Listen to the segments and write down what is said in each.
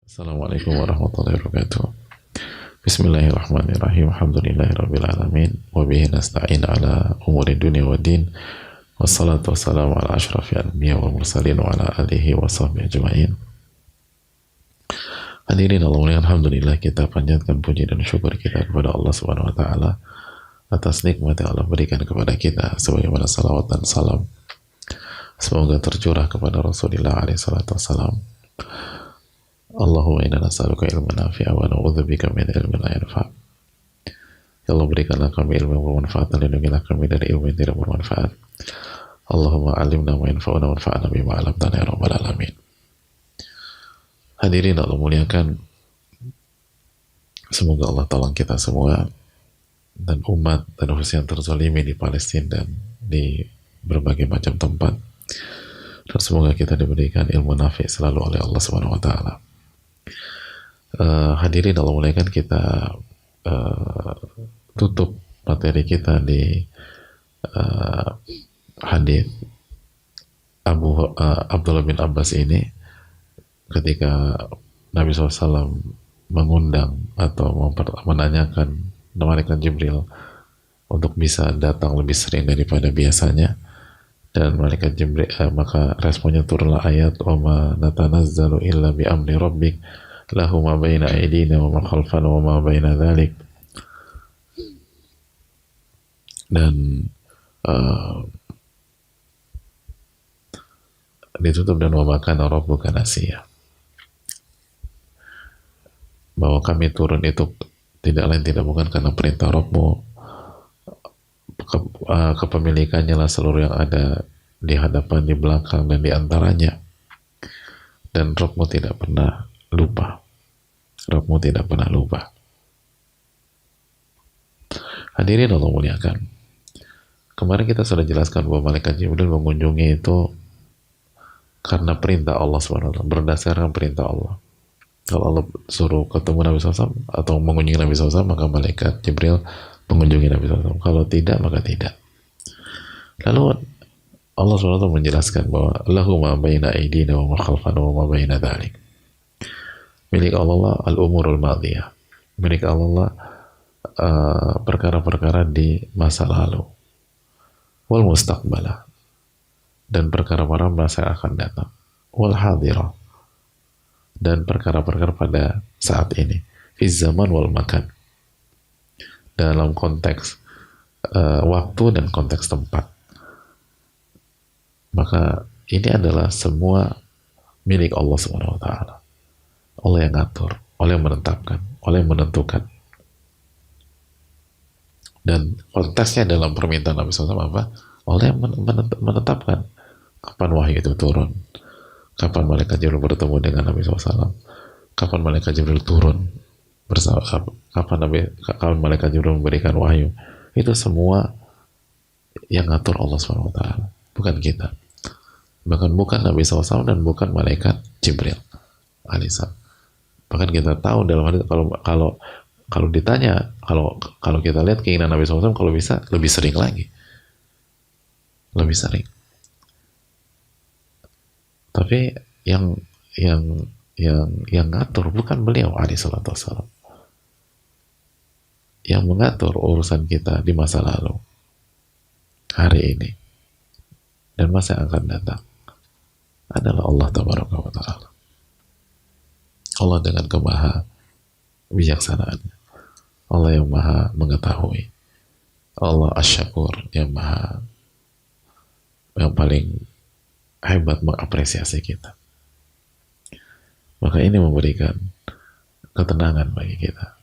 Assalamualaikum warahmatullahi wabarakatuh. Bismillahirrahmanirrahim. Alhamdulillahirabbil alamin wa bihi nasta'in ala umuri dunya waddin. Wassalatu wassalamu ala asyrafil anbiya wal mursalin wa ala alihi wa sahbihi ajma'in. Hadirin Allah muliakan, alhamdulillah kita panjatkan puji dan syukur kita kepada Allah Subhanahu wa taala atas nikmat yang Allah berikan kepada kita, sebagaimana salawat dan salam semoga tercurah kepada Rasulullah alaihi salatu wassalam. Allahumma inna nas'aluka ilman nafi'a wa na'udzubika min ilmin la yanfa'. Ya Allah, berikanlah kami ilmu yang bermanfaat dan lindungilah kami dari ilmu yang tidak bermanfaat. Allahumma alimna ma yanfa'una wanfa'na bima 'allamtana ya rabbal alamin. Hadirin Allah muliakan, semoga Allah tolong kita semua dan umat dan khususnya yang terzalimi di Palestina dan di berbagai macam tempat, dan semoga kita diberikan ilmu nafi' selalu oleh Allah Subhanahu wa taala. Hadirin Allah muliakan, kita tutup materi kita di hadis Abdullah bin Abbas ini, ketika Nabi SAW mengundang atau menanyakan malaikat Jibril untuk bisa datang lebih sering daripada biasanya, dan malaikat Jibril maka responnya turunlah ayat wa ma natanazzalu illa bi amri rabbik lahu ma baina aydina wa ma khalfana wa ma baina dzalik. Dan ditutup dan wa ma kana rabbuka nasiya, bahwa kami turun itu tidak lain tidak bukan karena perintah Rabbmu, kepemilikannya lah seluruh yang ada di hadapan, di belakang, dan di antaranya, dan Rabbmu tidak pernah lupa. Rabbmu tidak pernah lupa. Hadirin Allah muliakan, kemarin kita sudah jelaskan bahwa malaikat Jibril mengunjungi itu karena perintah Allah SWT, berdasarkan perintah Allah. Kalau Allah suruh ketemu Nabi SAW atau mengunjungi Nabi SAW, maka malaikat Jibril mengunjungi Nabi SAW. Kalau tidak, maka tidak. Lalu Allah SWT menjelaskan bahwa lahu ma baina aydina wa ma khalfana wa ma baina dzalik. Milik Allah al-umurul madiyah. Milik Allah perkara-perkara di masa lalu. Wal mustaqbalah, dan perkara-perkara masa yang akan datang. Wal hadirah, dan perkara-perkara pada saat ini. Fi zaman wal makan, dalam konteks waktu dan konteks tempat. Maka ini adalah semua milik Allah Subhanahu wa taala. Allah yang ngatur, Allah yang menetapkan, Allah yang menentukan. Dan konteksnya dalam permintaan Nabi SAW apa? Allah yang menetapkan kapan wahyu itu turun, kapan malaikat Jibril bertemu dengan Nabi SAW, kapan malaikat Jibril turun bersama, kapan malaikat Jibril memberikan wahyu. Itu semua yang ngatur Allah SWT, bukan kita, bahkan bukan Nabi SAW dan bukan malaikat Jibril alaihissalam. Bahkan kita tahu dalam hadis, kalau ditanya, kalau kita lihat keinginan Nabi SAW, kalau bisa lebih sering lagi, lebih sering. Tapi yang ngatur bukan beliau alaihissalatu wassalam. Yang mengatur urusan kita di masa lalu, hari ini, dan masa yang akan datang adalah Allah tabaraka wa ta'ala. Allah dengan kemaha bijaksanaannya, Allah yang maha mengetahui, Allah asy-syakur, yang paling hebat mengapresiasi kita. Maka ini memberikan ketenangan bagi kita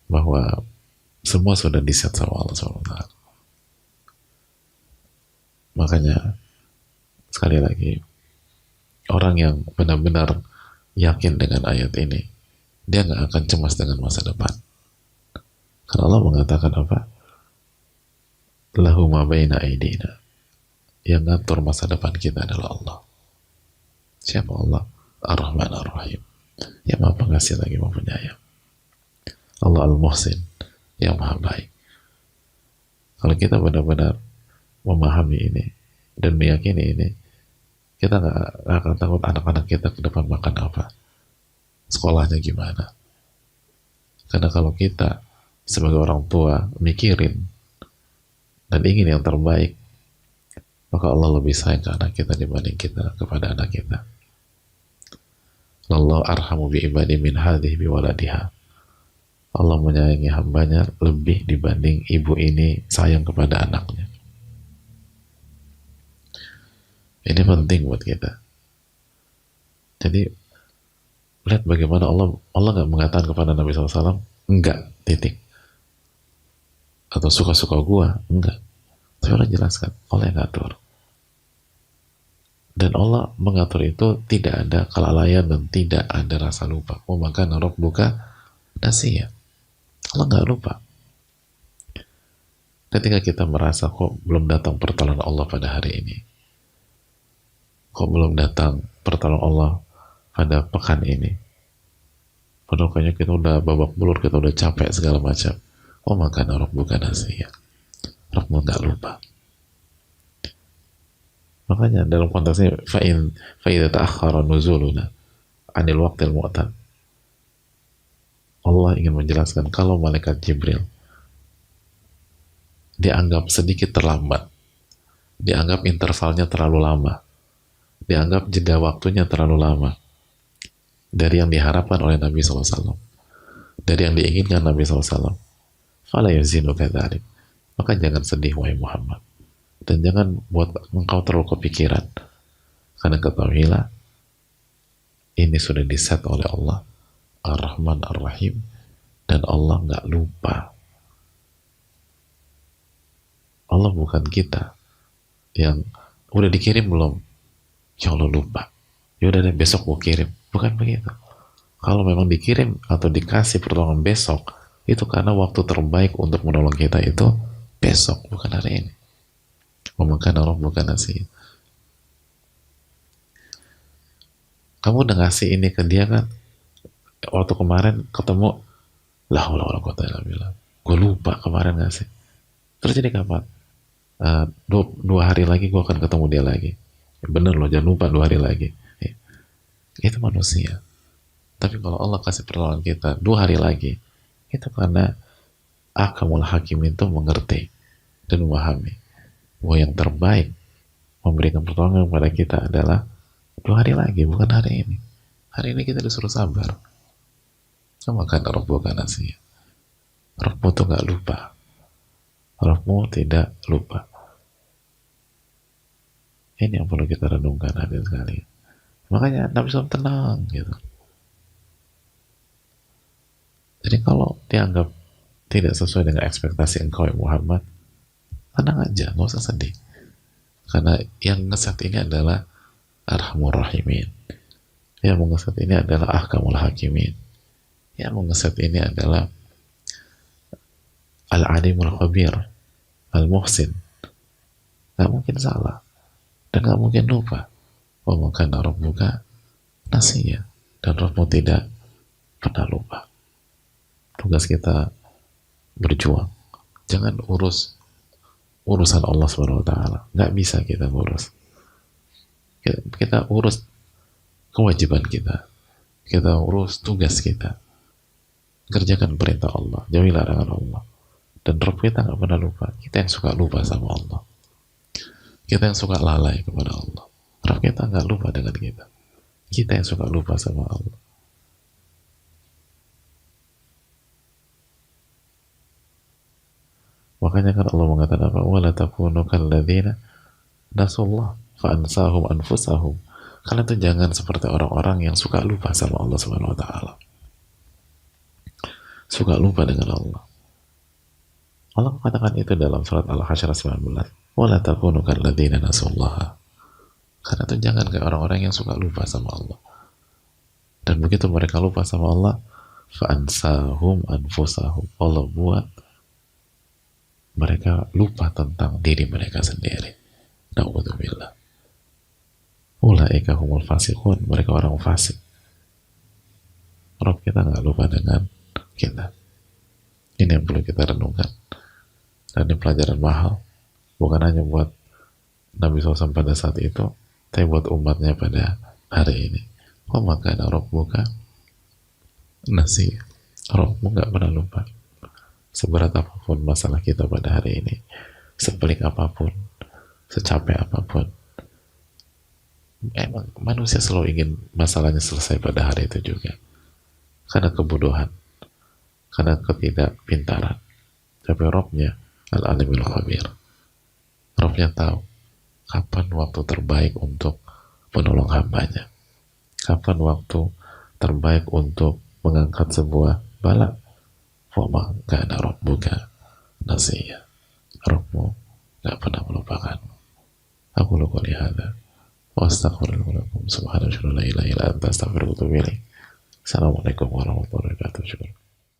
bahwa semua sudah di-set sama Allah SWT. Makanya sekali lagi, orang yang benar-benar yakin dengan ayat ini, dia nggak akan cemas dengan masa depan. Karena Allah mengatakan apa? Lahu ma baina aydina. Yang ngatur masa depan kita adalah Allah. Siapa Allah? Ar-Rahman Ar-Rahim, yang maha pengasih lagi maha penyayang. Allah Al-Muhsin, yang maha baik. Kalau kita benar-benar memahami ini dan meyakini ini, Kita nggak akan takut anak-anak kita ke depan makan apa, sekolahnya gimana. Karena kalau kita sebagai orang tua mikirin dan ingin yang terbaik, maka Allah lebih sayang ke anak kita dibanding kita kepada anak kita. Wallahu arhamu bi ibadi min hadhihi bi waladiha. Allah menyayangi hambanya lebih dibanding ibu ini sayang kepada anaknya. Ini penting buat kita. Jadi lihat bagaimana Allah nggak mengatakan kepada Nabi SAW enggak, titik, atau suka-suka gua, enggak. Tapi Allah jelaskan, Allah yang ngatur. Dan Allah mengatur itu tidak ada kelalaian dan tidak ada rasa lupa. Maka narok buka nasiya. Allah nggak lupa. Ketika kita merasa kok belum datang pertolongan Allah pada hari ini, kok belum datang pertolongan Allah pada pekan ini, padahal kayaknya kita udah babak belur, kita udah capek segala macam. Oh maka narok buka nasiya. Rabbmu nggak lupa. Makanya dalam konteksnya fa'idha ta'akhara nuzuluna anil waqtil mu'tad, Allah ingin menjelaskan kalau malaikat Jibril dianggap sedikit terlambat, dianggap intervalnya terlalu lama, dianggap jeda waktunya terlalu lama dari yang diharapkan oleh Nabi SAW, dari yang diinginkan Nabi SAW, fala yazinu kadzalik, maka jangan sedih wahai Muhammad, dan jangan buat engkau terlalu kepikiran, karena ketahuilah ini sudah diset oleh Allah Ar-Rahman Ar-Rahim, dan Allah nggak lupa. Allah bukan kita yang udah dikirim belum, ya Allah lupa, ya udah deh besok gua kirim, bukan begitu. Kalau memang dikirim atau dikasih pertolongan besok, itu karena waktu terbaik untuk menolong kita itu besok, bukan hari ini. Memakan Allah bukan nasi. Kamu udah ngasih ini ke dia kan, waktu kemarin ketemu, lah Allah kota bilang, gue lupa kemarin ngasih. Terus jadi kapan? 2 hari lagi gue akan ketemu dia lagi. Ya, bener loh, jangan lupa 2 hari lagi. Ya, itu manusia. Tapi kalau Allah kasih pertolongan kita 2 hari lagi, itu karena Ahkamul Hakimin itu mengerti dan memahami bahwa yang terbaik memberikan pertolongan kepada kita adalah 2 hari lagi, bukan hari ini. Hari ini kita disuruh sabar. Sama kan Rabbu kan nasi. Rabbu tuh gak lupa. Rabbu tidak lupa. Ini yang perlu kita renungkan hadirin sekalian. Makanya Nabi SAW tenang gitu. Jadi kalau dianggap tidak sesuai dengan ekspektasi engkau ya Muhammad, tenang aja, nggak usah sedih. Karena yang ngeset ini adalah Arhamur Rahimin. Yang ngeset ini adalah Ahkamul Hakimin. Yang ngeset ini adalah Al-Alimul Khabir, Al-Muhsin. Gak mungkin salah dan gak mungkin lupa. Wa maka Rabbuka nasiya, dan Rabbmu tidak pernah lupa. Tugas kita berjuang. Jangan urus urusan Allah Subhanahu wa taala. Nggak bisa kita urus. Kita urus kewajiban kita. Kita urus tugas kita. Kerjakan perintah Allah, jauhi larangan Allah. Dan Rabb kita nggak pernah lupa. Kita yang suka lupa sama Allah. Kita yang suka lalai kepada Allah. Rabb kita nggak lupa dengan kita. Kita yang suka lupa sama Allah. Makanya kan Allah mengatakan apa? Wala takunu kalladzina nasullah fa'ansahum anfusahum. Kalian tuh jangan seperti orang-orang yang suka lupa sama Allah Subhanahu wa taala. Suka lupa dengan Allah. Allah mengatakan itu dalam surat Al-Hasyr 19. Wala takunu kalladzina nasullah. Karena tuh jangan kayak orang-orang yang suka lupa sama Allah. Dan begitu mereka lupa sama Allah, fa'ansahum anfusahum. Allah buat mereka lupa tentang diri mereka sendiri. Na'udzubillah. Ulaika humul fasiqun. Mereka orang fasik. Rabb kita nggak lupa dengan kita. Ini yang perlu kita renungkan. Dan ini pelajaran mahal. Bukan hanya buat Nabi SAW pada saat itu, Tapi buat umatnya pada hari ini, wa ma kana rabbuka nasi, Rabbmu nggak pernah lupa. Seberat apapun masalah kita pada hari ini, sepelik apapun, secapek apapun, emang manusia selalu ingin masalahnya selesai pada hari itu juga, karena kebodohan, karena ketidakpintaran. Tapi Robnya Al-Alimul Khabir, Robnya tahu kapan waktu terbaik untuk menolong hambanya, kapan waktu terbaik untuk mengangkat sebuah bala. Fama kana rabbuka nasiya, Robmu gak pernah melupakanmu. Aku lupa lihada wa astaghfirullahaladzim subhanahu wa ta'ala la ilaha illa anta astaghfiruka wa atubu ilaik. Assalamualaikum warahmatullahi wabarakatuh.